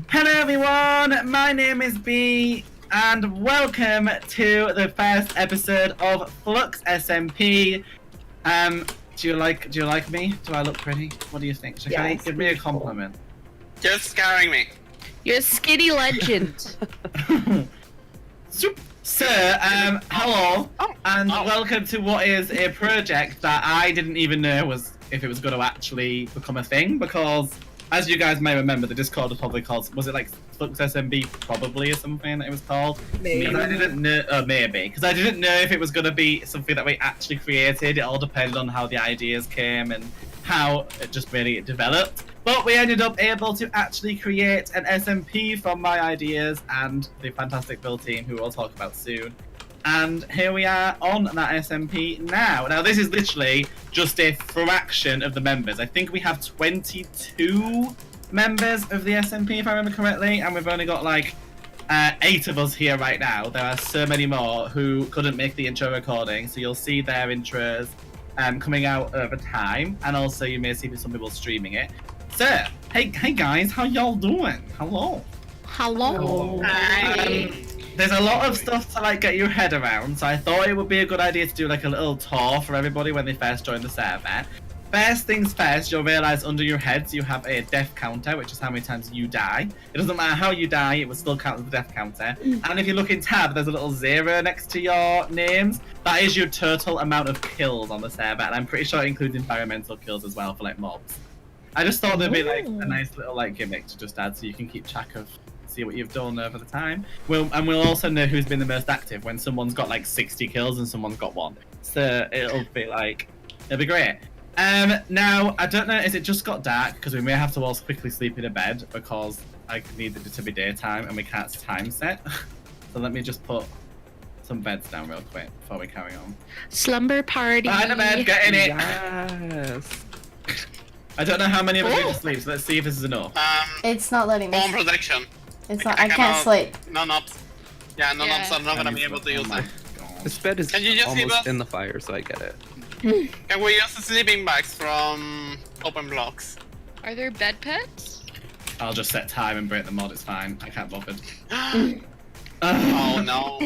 Hello everyone, my name is B, and welcome to the first episode of Flux SMP. Do you like me? Do I look pretty? What do you think? Shakani, Yes, give me a compliment. Just scaring me. You're a skinny legend. Sir, hello, and welcome to what is a project that I didn't even know if it was going to actually become a thing, because as you guys may remember, the Discord was probably called, was it like Flux SMB probably or something that it was called? Maybe. Because I didn't know, maybe, because I didn't know if it was going to be something that we actually created. It all depended on how the ideas came and how it just really developed. But we ended up able to actually create an SMP from my ideas and the fantastic build team, who we'll talk about soon. And here we are on that SMP now. Now, this is literally just a fraction of the members. I think we have 22 members of the SMP, if I remember correctly, and we've only got like 8 of us here right now. There are so many more who couldn't make the intro recording, so you'll see their intros coming out over time, and also you may see some people streaming it. So, hey guys, how y'all doing? Hello. Hello. There's a lot of stuff to like get your head around, so I thought it would be a good idea to do like a little tour for everybody when they first join the server. First things first, you'll realise under your heads you have a death counter, which is how many times you die. It doesn't matter how you die, it will still count as the death counter. And if you look in tab, there's a little 0 next to your names. That is your total amount of kills on the server, and I'm pretty sure it includes environmental kills as well for like mobs. I just thought there'd be like a nice little like gimmick to just add so you can keep track of see what you've done over the time. We'll also know who's been the most active when someone's got like 60 kills and someone's got 1. So it'll be great. Now I don't know, is it just got dark? Because we may have to all quickly sleep in a bed because I needed it to be daytime and we can't time set. So let me just put some beds down real quick before we carry on. Slumber party. Behind the bed, get in it! Yes. I don't know how many of us need to sleep, so let's see if this is enough. It's not letting me. Bomb protection. It's not. I can't sleep. No knobs. Yeah, no knobs are not gonna be able to use it. This bed is Can you just leave almost us? in the fire, so I get it. Can we use the sleeping bags from open blocks? Are there bed pets? I'll just set time and break the mod, it's fine. I can't bother. Oh no.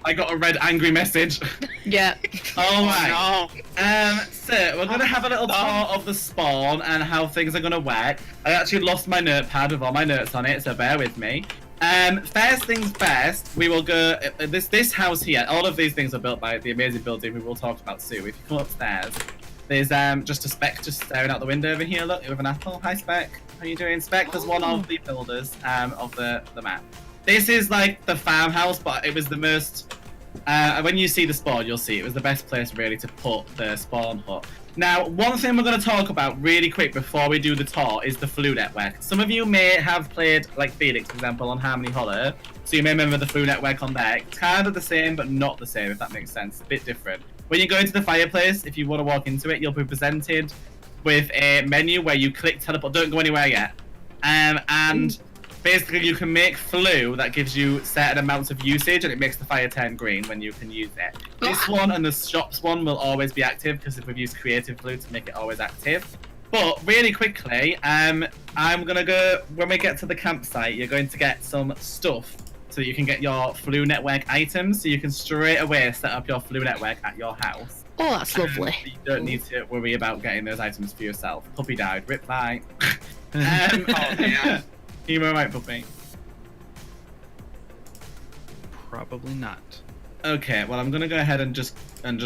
I got a red angry message. Yeah. Oh my. No. So we're gonna have a little tour of the spawn and how things are gonna work. I actually lost my notepad with all my notes on it, so bear with me. First things first, we will go this house here. All of these things are built by the amazing build team, who we'll talk about soon. If you come upstairs, there's just a Spec just staring out the window over here. Look, with an apple. Hi Spec. How are you doing? Spec was one of the builders of the map. This is like the farmhouse, but it was the most. When you see the spawn, you'll see it was the best place really to put the spawn hut. Now, one thing we're going to talk about really quick before we do the tour is the Flu network. Some of you may have played, like Felix, for example, on Harmony Hollow, so you may remember the Flu network on there. It's kind of the same, but not the same, if that makes sense. A bit different. When you go into the fireplace, if you want to walk into it, you'll be presented with a menu where you click teleport. Don't go anywhere yet. And basically, you can make Flu that gives you certain amounts of usage, and it makes the fire turn green when you can use it. This one and the shops one will always be active because we've used Creative Flu to make it always active. But really quickly, I'm gonna go when we get to the campsite. You're going to get some stuff so that you can get your Flu network items, so you can straight away set up your Flu network at your house. Oh, that's lovely. You don't need to worry about getting those items for yourself. Puppy died. Rip bye. Oh yeah. You were right, puppy. Probably not. Okay, well I'm gonna go ahead and just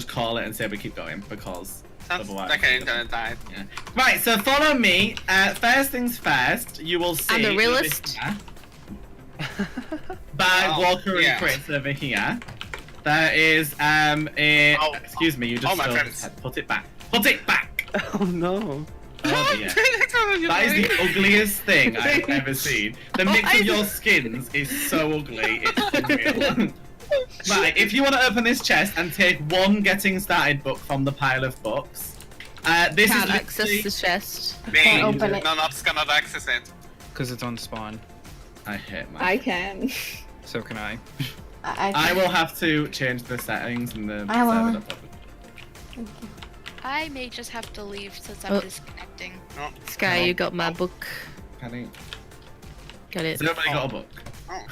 call it and say we keep going because Sounds otherwise. like an internet died. Yeah. Right, so follow me. First things first, you will see. I'm the realist. By Oh, Walker yeah. and Chris over here. There is a. Oh, excuse me, you just my filled friends. his head. Put it back. Put it back. Oh no. Oh dear. That is the ugliest thing I've ever seen. The mix of your skins is so ugly, it's unreal. Right, if you want to open this chest and take one getting started book from the pile of books, this Can't is access literally... the chest. Can't open it. No knobs cannot access it. Because it's on spawn. I hate my... I can. So can I. I will have to change the settings and the I will. server. I may just have to leave since I'm Oh. disconnecting. Sky, you got my book. Penny. Got it. Has everybody got a book? Oh.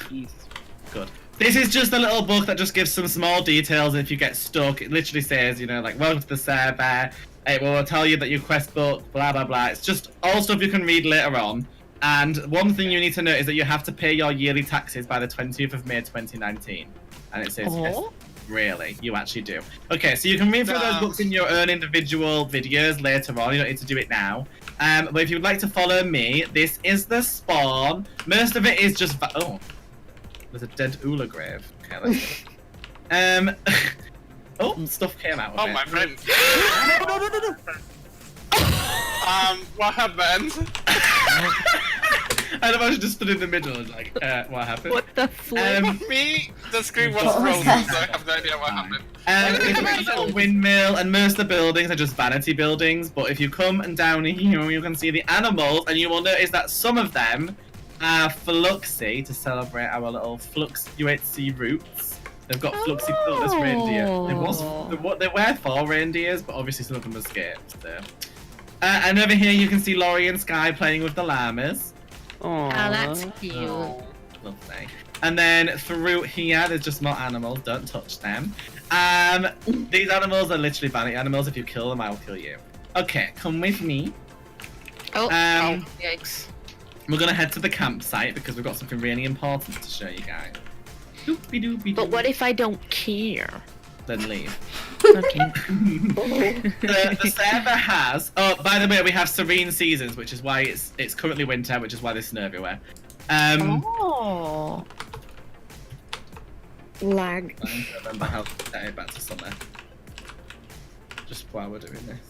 Good. This is just a little book that just gives some small details if you get stuck. It literally says, you know, like, welcome to the server. It will tell you that your quest book, blah, blah, blah. It's just all stuff you can read later on. And one thing you need to know is that you have to pay your yearly taxes by the 20th of May 2019. And it says, yes, Oh. really, you actually do. Okay, so you can read through those books in your own individual videos later on. You don't need to do it now. But if you'd like to follow me, this is the spawn. Most of it is just... Oh. There's a dead Ula grave. Okay, let's go. Oh, stuff came out of Oh, it. my friend. What happened? I don't know, I just stood in the middle and like, what happened? What the flip? Me, the screen was What was frozen, that? so I have no idea what happened. It's a little windmill, and most of the buildings are just vanity buildings. But if you come and down here, you can see the animals, and you will notice that some of them are Fluxy to celebrate our little Flux UHC roots. They've got Fluxy Pillarless reindeer. They were 4 reindeers, but obviously some of them escaped. So. And over here, you can see Laurie and Sky playing with the llamas. Oh, that's cute. Oh. Lovely. And then through here, there's just more animals. Don't touch them. These animals are literally vanity animals. If you kill them, I will kill you. Okay, come with me. Oh, Yikes. We're gonna head to the campsite because we've got something really important to show you guys. Doopy doopy. but what if I don't care? Then leave. Okay. The server has. Oh, by the way, we have serene seasons, which is why it's currently winter, which is why there's snow everywhere. Oh. Lag. I don't remember how to set it back to summer. Just while we're doing this.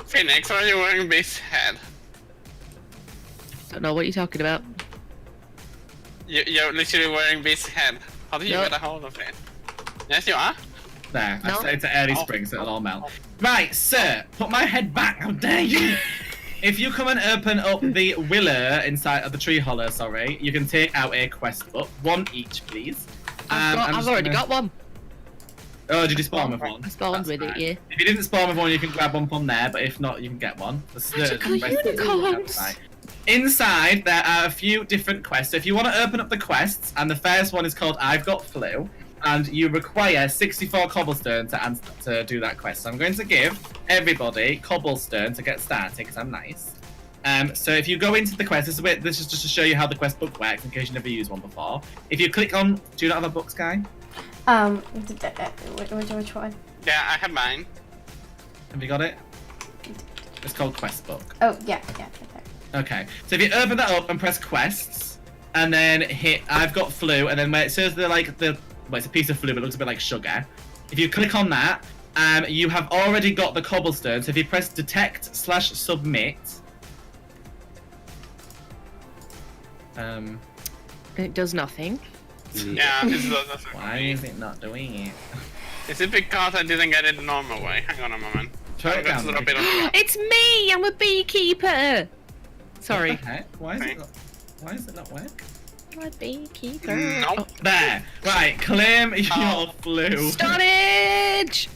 Phoenix, are you wearing this head? Don't know what you're talking about. You're literally wearing this head. How do you Nope. get a hold of it? Yes, you are. There, No. I set it to early spring, so it'll all melt. Right, sir, put my head back. How dare you? If you come and open up the willow inside of the tree hollow, sorry, you can take out a quest book. 1 each, please. I've already got one. Oh, did you spawn with one? I spawned That's with it, fine. yeah. If you didn't spawn with one, you can grab one from there, but if not, you can get one. The Magical unicorns. Inside, there are a few different quests. So if you want to open up the quests, and the first one is called I've Got Flu, and you require 64 cobblestone to do that quest. So I'm going to give everybody cobblestone to get started, because I'm nice. So if you go into the quest, this is just to show you how the quest book works, in case you never used one before. If you click on, do you not have a book, Sky? Which one? Yeah, I have mine. Have you got it? It's called quest book. Oh, yeah, right there. Okay, so if you open that up and press quests, and then hit I've Got Flu, and then where it says well, it's a piece of flu, but it looks a bit like sugar. If you click on that, you have already got the cobblestone. So if you press detect/submit, It does nothing. Yeah, that's why is it not doing it? Is it because I didn't get it the normal way? Hang on a moment. Try it down. Drop it on the It's me! I'm a beekeeper! Sorry. What the heck? Why is it not work? I'm a beekeeper. Nope. There. Right. Claim your flu. Storage!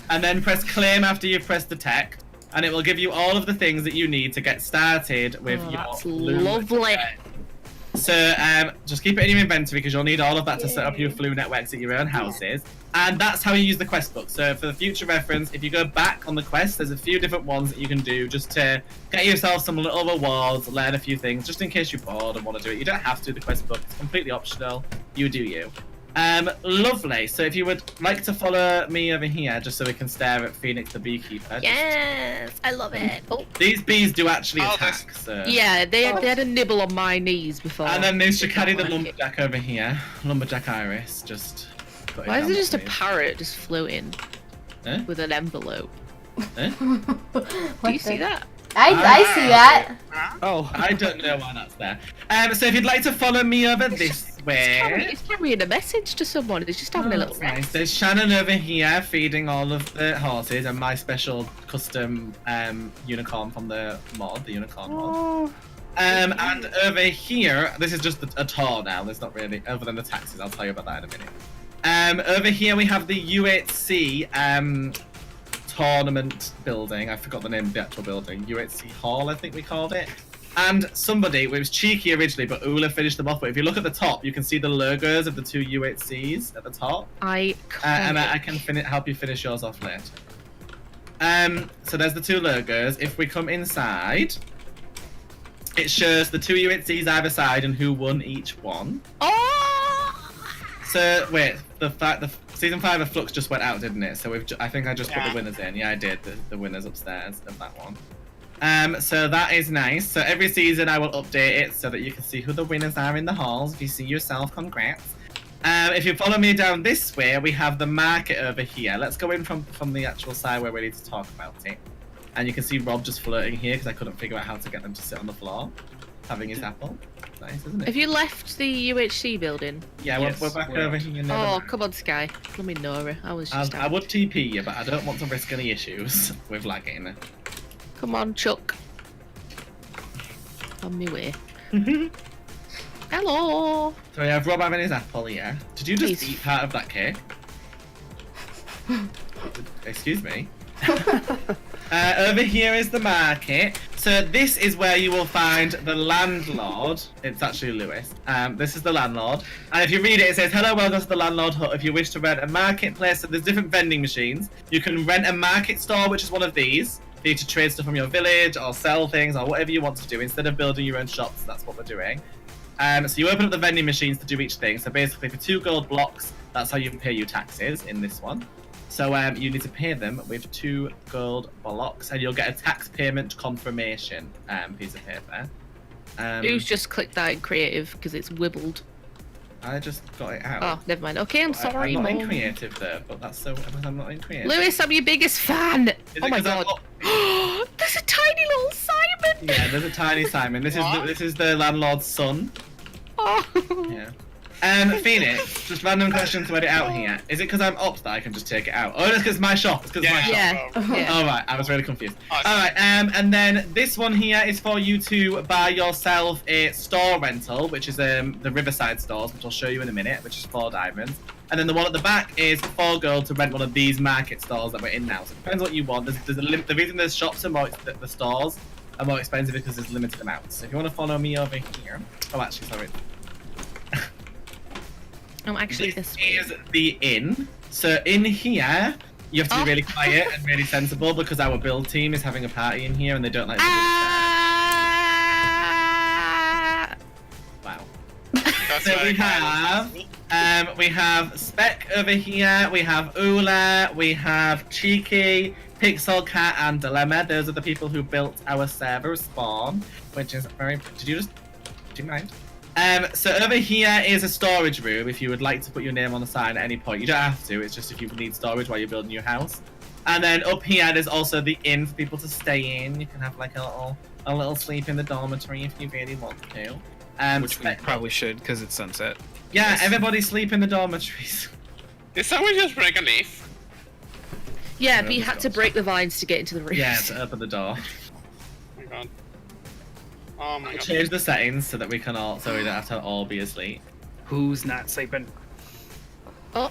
And then press claim after you've pressed detect, and it will give you all of the things that you need to get started with your That's flu. lovely. So just keep it in your inventory because you'll need all of that to set up your flu networks at your own houses. And that's how you use the quest book. So for the future reference, if you go back on the quest, there's a few different ones that you can do just to get yourself some little rewards, learn a few things, just in case you're bored and want to do it. You don't have to do the quest book. It's completely optional. You do you. Lovely. So if you would like to follow me over here, just so we can stare at Phoenix the beekeeper. Yes, I love it. Oh, These bees do actually Oh, attack, so... yeah, they had a nibble on my knees before. And then there's Shikari the Don't like it. lumberjack over here. Lumberjack Iris, just... put it Why is down it just a please. parrot just floating Eh? with an envelope? Eh? Do you see that? I see that. Oh. I don't know why that's there. So if you'd like to follow me over this way... He's carrying a message to someone. He's just having a little That's nice. rest. There's Shannon over here feeding all of the horses and my special custom unicorn from the mod, the unicorn mod. Oh, And over here, this is just a tour now. There's not really, other than the taxes. I'll tell you about that in a minute. Over here we have the UHC tournament building. I forgot the name of the actual building. UHC Hall, I think we called it. And somebody, it was cheeky originally, but Ula finished them off. But if you look at the top, you can see the logos of the 2 UHCs at the top. And I can help you finish yours off later. So there's the 2 logos. If we come inside, it shows the 2 UHCs either side and who won each one. Oh! So wait, the season 5 of Flux just went out, didn't it? So I think I just put the winners in. Yeah, I did. The winners upstairs of that one. So that is nice. So every season I will update it so that you can see who the winners are in the halls. If you see yourself, congrats. If you follow me down this way, we have the market over here. Let's go in from the actual side where we need to talk about it. And you can see Rob just flirting here because I couldn't figure out how to get them to sit on the floor, having his apple. Nice, isn't it? Have you left the UHC building? Yeah, Yes, we're back we're over out. here. Oh, come on, Sky. Let me know her. I was just I would TP you, but I don't want to risk any issues with lagging. Come on, Chuck. On my way. Hello. So we have Rob having his apple, yeah. Did you just Please. eat part of that cake? Excuse me. Over here is the market. So this is where you will find the landlord. It's actually Lewis. This is the landlord. And if you read it, it says, hello, welcome to the landlord hut. If you wish to rent a marketplace, so there's different vending machines. You can rent a market store, which is one of these. For you to trade stuff from your village or sell things or whatever you want to do instead of building your own shops. That's what we're doing. So you open up the vending machines to do each thing. So basically for 2 gold blocks, that's how you pay your taxes in this one. So you need to pay them with 2 gold blocks and you'll get a tax payment confirmation piece of paper. Who's just clicked that in creative because it's wibbled? I just got it out. Oh, never mind. Okay, I'm sorry, I'm not in Mum. creative though, but that's so I'm not in creative. Lewis, I'm your biggest fan. Is it Oh my 'cause I'm god. not- There's a tiny little Simon. Yeah, there's a tiny Simon. This is the landlord's son. Oh. Yeah. Phoenix, just random question to edit out here. Is it because I'm up that I can just take it out? Oh, it's because it's my shop. It's because it's my shop. Yeah. Yeah. All right, I was really confused. Awesome. All right, and then this one here is for you to buy yourself a store rental, which is the Riverside stores, which I'll show you in a minute, which is 4 diamonds. And then the one at the back is 4 gold to rent one of these market stores that we're in now. So it depends what you want. There's a limit. The reason there's shops are more, the stores are more expensive because there's limited amounts. So if you want to follow me over here, oh, actually, sorry. I'm actually This this way. is the inn. So in here, you have to be Oh. really quiet and really sensible because our build team is having a party in here and they don't like. Ah! Wow. That's So why we have Spec over here. We have Ula. We have Cheeky, Pixel Cat, and Dilemma. Those are the people who built our server spawn, which is very. Do you mind? So over here is a storage room if you would like to put your name on the sign at any point. You don't have to, it's just if you need storage while you're building your house. And then up here there's also the inn for people to stay in. You can have like a little sleep in the dormitory if you really want to. Which we probably should because it's sunset. Yeah, Yes. everybody sleep in the dormitories. Did someone just break a leaf? Yeah, but you had to break the vines to get into the room. Yeah, to open the door. Oh my god. Oh my god. Change the settings so that we can all, so we don't have to all be asleep. Who's not sleeping? Oh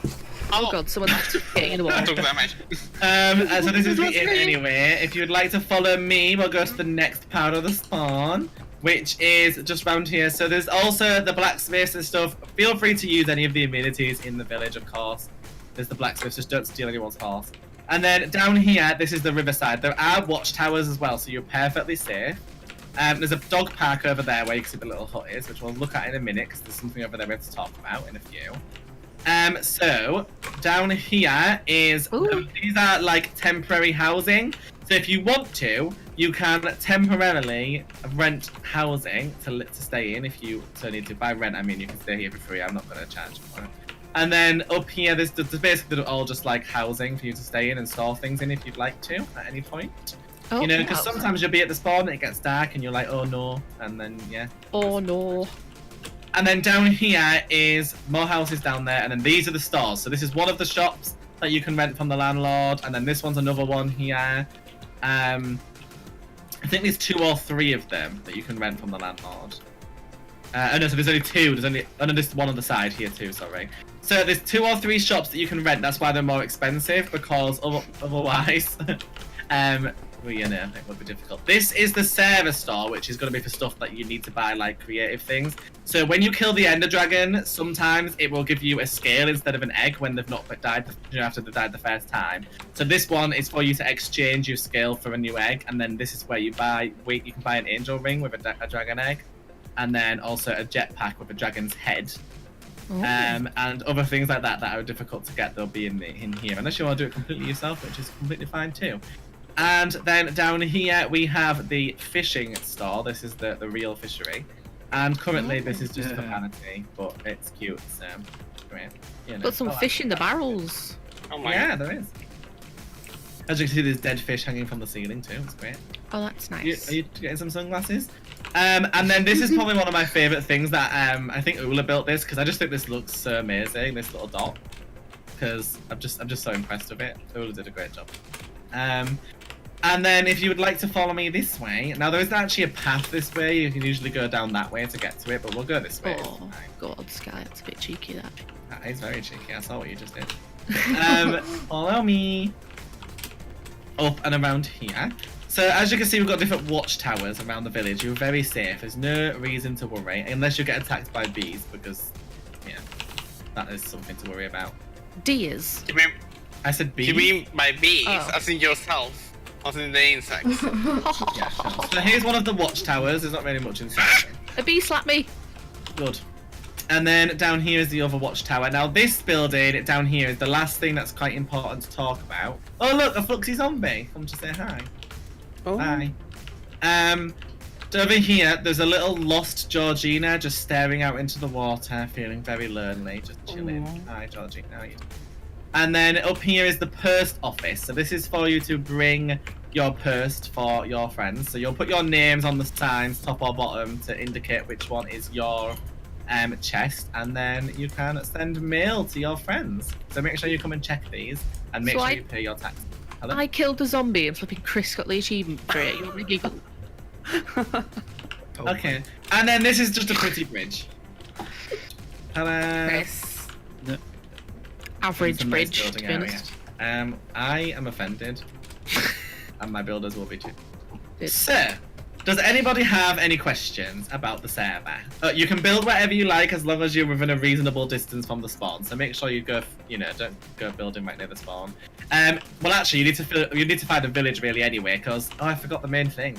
god, someone's getting in the That water. took damage. So this is the What's inn her name? anyway. If you'd like to follow me, we'll go to the next part of the spawn, which is just round here. So there's also the blacksmiths and stuff. Feel free to use any of the amenities in the village, of course. There's the blacksmiths, just don't steal anyone's horse. And then down here, this is the riverside. There are watchtowers as well, so you're perfectly safe. There's a dog park over there where you can see the little hut is, which we'll look at in a minute because there's something over there we have to talk about in a few. So down here is these are like temporary housing. So if you want to, you can temporarily rent housing to stay in. If you so need to. By rent, I mean you can stay here for free. I'm not going to charge for it. And then up here, there's basically all just like housing for you to stay in and store things in if you'd like to at any point. Oh, You know, because wow. sometimes you'll be at the spawn and it gets dark and you're like, oh no, and then yeah. Oh no. And then down here is more houses down there, and then these are the stores. So this is one of the shops that you can rent from the landlord, and then this one's another one here. I think there's 2 or 3 of them that you can rent from the landlord. Oh no, so there's only 2. There's one on the side here too, sorry. So there's 2 or 3 shops that you can rent. That's why they're more expensive, because otherwise, re-unearthing would be difficult. This is the server store, which is going to be for stuff that you need to buy, like creative things. So when you kill the Ender Dragon, sometimes it will give you a scale instead of an egg when they've not died, after they died the first time. So this one is for you to exchange your scale for a new egg, and then this is where you buy. You can buy an angel ring with a dragon egg, and then also a jetpack with a dragon's head. And other things like that are difficult to get, they'll be in here, unless you want to do it completely yourself, which is completely fine too. And then down here we have the fishing store. This is the real fishery, and currently this is just for vanity, but it's cute. So great. You know. Got some fish in the barrels. Oh my. Yeah, there is. As you can see, there's dead fish hanging from the ceiling too. It's great. Oh, that's nice. Are you getting some sunglasses? And then this is probably one of my favorite things that I think Ula built this, because I just think this looks so amazing, this little dot. Because I'm just so impressed with it. Ula did a great job. And then if you would like to follow me this way, now there isn't actually a path this way. You can usually go down that way to get to it, but we'll go this way. Oh God, Sky, that's a bit cheeky. That. That is very cheeky. I saw what you just did. Follow me. Up and around here. So as you can see, we've got different watchtowers around the village. You're very safe. There's no reason to worry, unless you get attacked by bees, because, yeah, that is something to worry about. Deers. You mean, I said bees. you mean by bees, Oh. as in yourself, as in the insects? Yeah, sure. So here's one of the watchtowers. There's not really much inside. A bee slapped me. Good. And then down here is the other watchtower. Now this building down here is the last thing that's quite important to talk about. Oh look, a Fluxy zombie. Come to say hi. Oh. Hi. So over here, there's a little lost Georgina just staring out into the water, feeling very lonely, just chilling. Hi, Georgina. How are you? And then up here is the post office. So this is for you to bring your post for your friends. So you'll put your names on the signs, top or bottom, to indicate which one is your chest, and then you can send mail to your friends. So make sure you come and check these, and make So sure I- you pay your tax. Hello? I killed the zombie and flipping Chris got the achievement for it. You want me to giggle? Okay, and then this is just a pretty bridge. Hello. Chris. No. Average It's a nice bridge, to building be area. honest. I am offended, and my builders will be too. Good. So, does anybody have any questions about the server? You can build whatever you like as long as you're within a reasonable distance from the spawn. So make sure you go, don't go building right near the spawn. Well, actually, you need to find a village really anyway, because I forgot the main thing.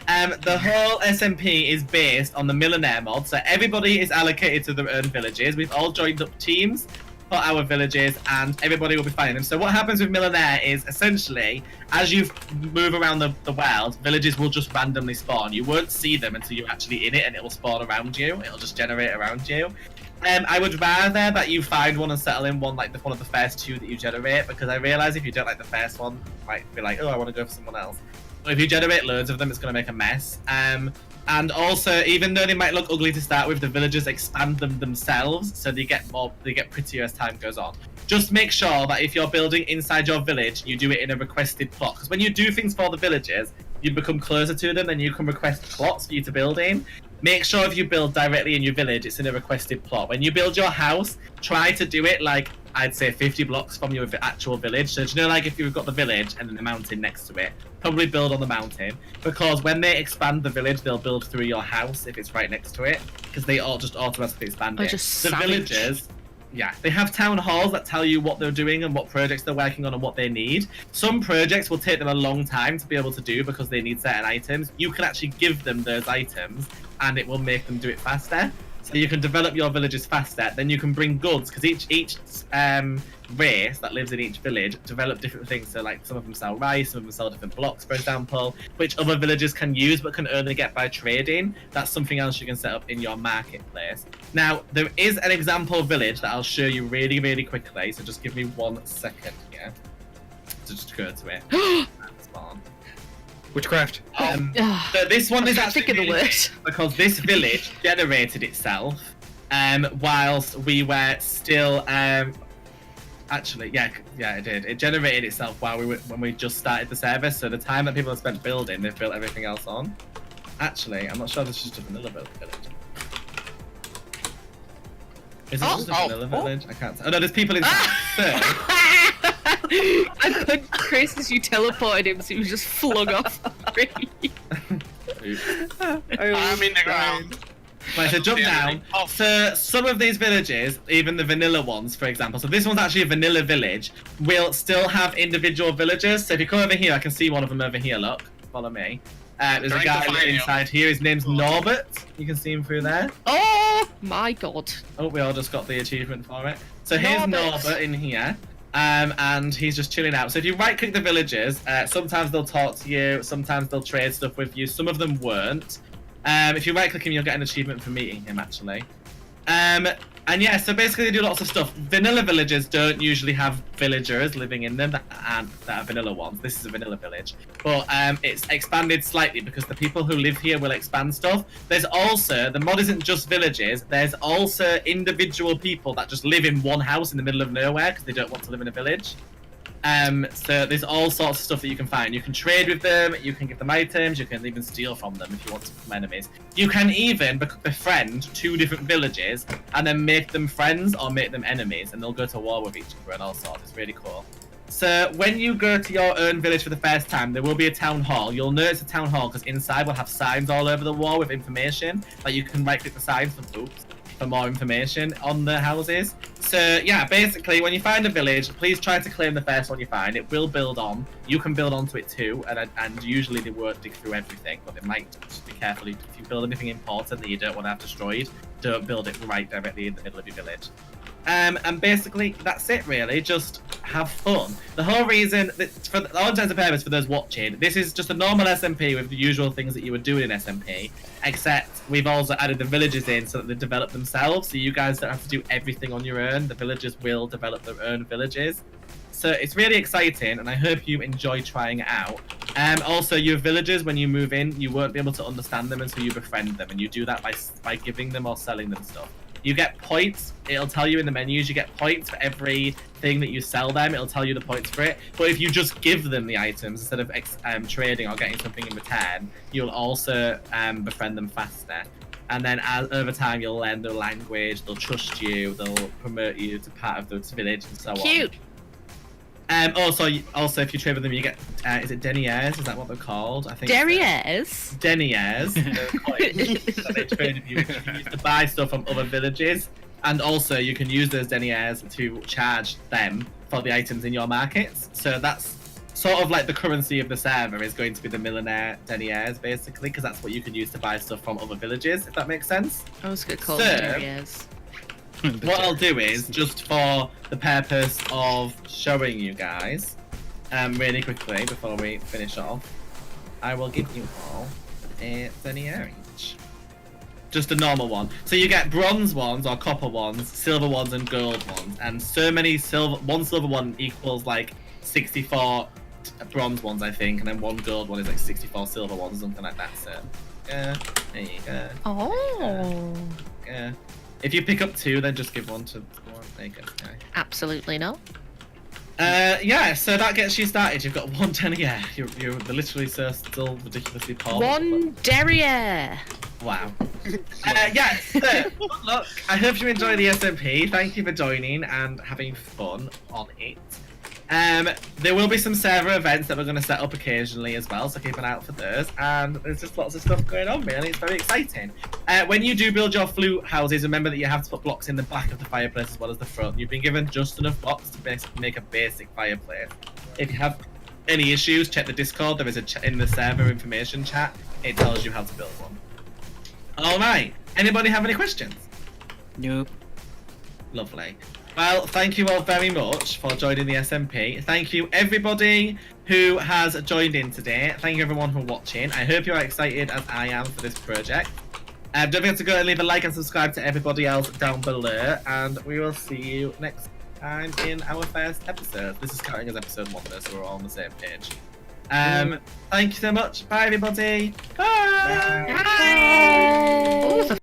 The whole SMP is based on the Millionaire mod, so everybody is allocated to their own villages. We've all joined up teams for our villages, and everybody will be finding them. So what happens with Millionaire is, essentially, as you move around the world, villages will just randomly spawn. You won't see them until you're actually in it, and it will spawn around you. It'll just generate around you. I would rather that you find one and settle in one, like one of the first two that you generate, because I realise if you don't like the first one, you might be like, oh, I want to go for someone else. But if you generate loads of them, it's going to make a mess. And also, even though they might look ugly to start with, the villagers expand them themselves, so they get prettier as time goes on. Just make sure that if you're building inside your village, you do it in a requested plot. Because when you do things for the villagers, you become closer to them, and you can request plots for you to build in. Make sure if you build directly in your village, it's in a requested plot. When you build your house, try to do it like, I'd say 50 blocks from your actual village. So, you know, like if you've got the village and then the mountain next to it, probably build on the mountain. Because when they expand the village, they'll build through your house if it's right next to it. Because they all just automatically expand Oh, it. just The savage. villagers, yeah, they have town halls that tell you what they're doing and what projects they're working on and what they need. Some projects will take them a long time to be able to do because they need certain items. You can actually give them those items and it will make them do it faster. So you can develop your villages faster. Then you can bring goods, because each race that lives in each village develop different things. So like some of them sell rice, some of them sell different blocks, for example, which other villages can use but can only get by trading. That's something else you can set up in your marketplace. Now, there is an example village that I'll show you really, really quickly. So just give me 1 second here to just go to it. And spawn. Witchcraft. So this one is I actually think of the really word. good because this village generated itself whilst we were still actually yeah it did. It generated itself when we just started the service. So the time that people have spent building, they've built everything else on. Actually, I'm not sure this is just a vanilla village. Is it just a vanilla village? I can't. Oh no, there's people inside. So I put Chris as you teleported him, so he was just flung off. I'm in the ground. Right, so jump down. Oh. So some of these villages, even the vanilla ones, for example, so this one's actually a vanilla village, will still have individual villagers. So if you come over here, I can see one of them over here, look. Follow me. There's a Trying to guy find you. inside here, his name's Norbert. You can see him through there. Oh my god. Oh, we all just got the achievement for it. So here's Norbert in here. And he's just chilling out. So if you right click the villagers, sometimes they'll talk to you, sometimes they'll trade stuff with you, some of them won't. If you right click him, you'll get an achievement for meeting him actually. And yeah, so basically they do lots of stuff. Vanilla villages don't usually have villagers living in them that are vanilla ones. This is a vanilla village. But it's expanded slightly because the people who live here will expand stuff. There's also, the mod isn't just villages, there's also individual people that just live in one house in the middle of nowhere because they don't want to live in a village. So there's all sorts of stuff that you can find. You can trade with them, you can give them items, you can even steal from them if you want to become enemies. You can even befriend 2 different villages and then make them friends or make them enemies, and they'll go to war with each other and all sorts. It's really cool. So when you go to your own village for the first time, there will be a town hall. You'll notice a town hall because inside we'll have signs all over the wall with information. Like you can right click the signs for more information on the houses. So yeah, basically when you find a village, please try to claim the first one you find. It will build on. You can build onto it too, and usually they won't dig through everything, but they might. Just be careful if you build anything important that you don't want to have destroyed, don't build it right directly in the middle of your village. And basically that's it really, just have fun. The whole reason that, for all intents and purposes for those watching, this is just a normal SMP with the usual things that you would do in SMP, except we've also added the villages in so that they develop themselves, so you guys don't have to do everything on your own. The villagers will develop their own villages. So it's really exciting, and I hope you enjoy trying it out. Also, your villagers, when you move in, you won't be able to understand them until you befriend them, and you do that by giving them or selling them stuff. You get points. It'll tell you in the menus you get points for every thing that you sell them. It'll tell you the points for it. But if you just give them the items instead of trading or getting something in return, you'll also befriend them faster. And then over time, you'll learn their language. They'll trust you. They'll promote you to part of the village and so on. Cute. Also, if you trade with them, you get is it deniers? Is that what they're called? I think Derriers. deniers. That they trade with you, which you can use to buy stuff from other villages, and also you can use those deniers to charge them for the items in your markets. So that's sort of like the currency of the server is going to be the millionaire deniers, basically, because that's what you can use to buy stuff from other villages. If that makes sense. I was gonna call So- them Derriers. What I'll do is, just for the purpose of showing you guys, really quickly before we finish off, I will give you all a denier each. Just a normal one. So you get bronze ones or copper ones, silver ones, and gold ones. And so many one silver one equals like 64 bronze ones, I think, and then one gold one is like 64 silver ones, something like that. So, there you go. Oh. If you pick up 2, then just give one to one. There you go. Okay. Absolutely not. Yeah, so that gets you started. You've got 1 denier. You're literally still ridiculously poor. One Derriere. Wow. Yeah, so, good luck. I hope you enjoy the SMP. Thank you for joining and having fun on it. There will be some server events that we're going to set up occasionally as well, so keep an eye out for those. And there's just lots of stuff going on, really. It's very exciting. When you do build your flute houses, remember that you have to put blocks in the back of the fireplace as well as the front. You've been given just enough blocks to make a basic fireplace. If you have any issues, check the Discord. There is a in the server information chat. It tells you how to build one. All right. Anybody have any questions? Nope. Lovely. Well, thank you all very much for joining the SMP. Thank you everybody who has joined in today. Thank you everyone for watching. I hope you're excited as I am for this project. Don't forget to go and leave a like and subscribe to everybody else down below. And we will see you next time in our first episode. This is counting as episode 1 though, so we're all on the same page. Thank you so much. Bye everybody. Bye. Bye. Oh,